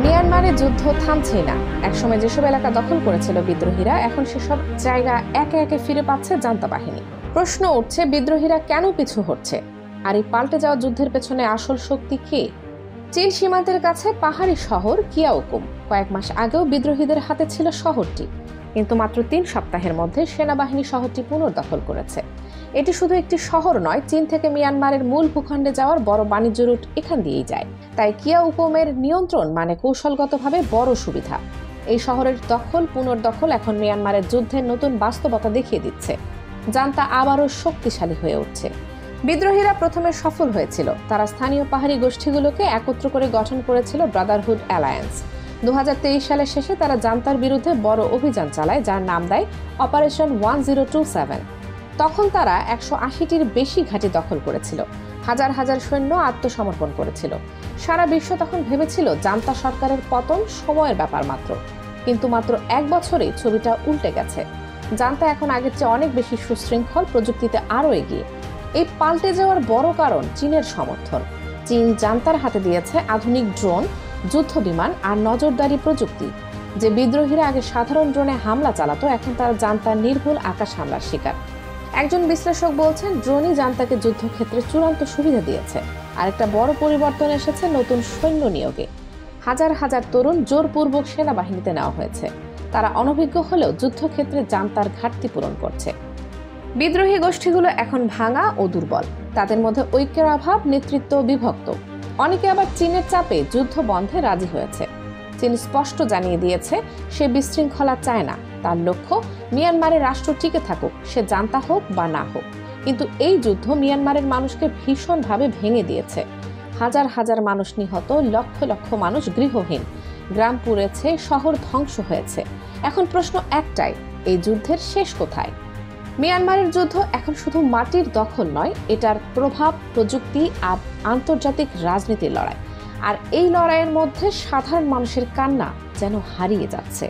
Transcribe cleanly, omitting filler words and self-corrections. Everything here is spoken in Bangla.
মিয়ানমারে যুদ্ধ থামছেই না। একসময় যেসব এলাকা দখল করেছিল বিদ্রোহীরা, এখন সেসব জায়গা একে একে ফিরে পাচ্ছে জান্তা বাহিনী। প্রশ্ন উঠছে, বিদ্রোহীরা কেন পিছু হটছে? আর এই পাল্টে যাওয়া যুদ্ধের পেছনে আসল শক্তি কে? চীন সীমান্তের কাছে পাহাড়ি শহর কিয়াওকুম কয়েক মাস আগেও বিদ্রোহীদের হাতে ছিল শহরটি, কিন্তু মাত্র 3 সপ্তাহের মধ্যে সেনাবাহিনী শহরটি পুনর্দখল করেছে। এটি শুধু একটি শহর নয়, চীন থেকে মিয়ানমারের মূল ভূখণ্ডে যাওয়ার বড় বাণিজ্য রুট এখান দিয়েই যায়। তাই কিয়াওকুমের নিয়ন্ত্রণ মানে কৌশলগতভাবে বড় সুবিধা। এই শহরের পুনর্দখল এখন মিয়ানমারের যুদ্ধের নতুন বাস্তবতা দেখিয়ে দিচ্ছে। জান্তা আবারও শক্তিশালী হয়ে উঠছে। বিদ্রোহীরা প্রথমে সফল হয়েছিল। তারা স্থানীয় পাহাড়ি গোষ্ঠীগুলোকে একত্র করে গঠন করেছিল ব্রাদারহুড অ্যালায়েন্স। 2023 সালের শেষে তারা জান্তার বিরুদ্ধে বড় অভিযান চালায়, যার নাম দেয় অপারেশন 1027। তখন তারা 180টির বেশি ঘাঁটি দখল করেছিল, হাজার হাজার সৈন্য আত্মসমর্পণ করেছিল। সারা বিশ্ব তখন ভেবেছিল জান্তা সরকারের পতন সময়ের ব্যাপার মাত্র। কিন্তু মাত্র 1 বছরেই ছবিটা উল্টে গেছে। জান্তা এখন আগের চেয়ে অনেক বেশি সুশৃঙ্খল, প্রযুক্তিতে আরও এগিয়ে। এই পাল্টে যাওয়ার বড় কারণ চীনের সমর্থন। চীন জান্তার হাতে দিয়েছে আধুনিক ড্রোন, যুদ্ধ বিমান আর নজরদারি প্রযুক্তি। যে বিদ্রোহীরা আগে সাধারণ ড্রোনে হামলা চালাতো, এখন তারা জান্তার নির্ভুল আকাশ হামলার শিকার। একজন বিশ্লেষক বলছেন, ড্রোনই জান্তাকে যুদ্ধক্ষেত্রে চূড়ান্ত সুবিধা দিয়েছে। আরেকটা বড় পরিবর্তন এসেছে নতুন সৈন্য নিয়োগে। হাজার হাজার তরুণ জোরপূর্বক সেনাবাহিনীতে নেওয়া হয়েছে। তারা অনভিজ্ঞ হলেও যুদ্ধক্ষেত্রে জান্তার ঘাটতি পূরণ করছে। বিদ্রোহী গোষ্ঠীগুলো এখন ভাঙা ও দুর্বল। তাদের মধ্যে ঐক্যের অভাব, নেতৃত্ব বিভক্ত। অনেকে আবার চীনের চাপে যুদ্ধ বন্ধে রাজি হয়েছে। চীন স্পষ্ট জানিয়ে দিয়েছে সে বিশৃঙ্খলা চায় না। তার লক্ষ্য মিয়ানমারের রাষ্ট্র টিকে থাকুক, সে জান্তা হোক বা না হোক। কিন্তু এই যুদ্ধ মিয়ানমারের মানুষকে ভীষণভাবে ভেঙে দিয়েছে। হাজার হাজার মানুষ নিহত, লক্ষ লক্ষ মানুষ গৃহহীন, গ্রাম পুড়েছে, শহর ধ্বংস হয়েছে। এখন প্রশ্ন একটাই, এই যুদ্ধের শেষ কোথায়? মিয়ানমারের যুদ্ধ এখন শুধু মাটির দখল নয়, এটার প্রভাব, প্রযুক্তি আর আন্তর্জাতিক রাজনীতির লড়াই। আর এই লড়াইয়ের মধ্যে সাধারণ মানুষের কান্না যেন হারিয়ে যাচ্ছে।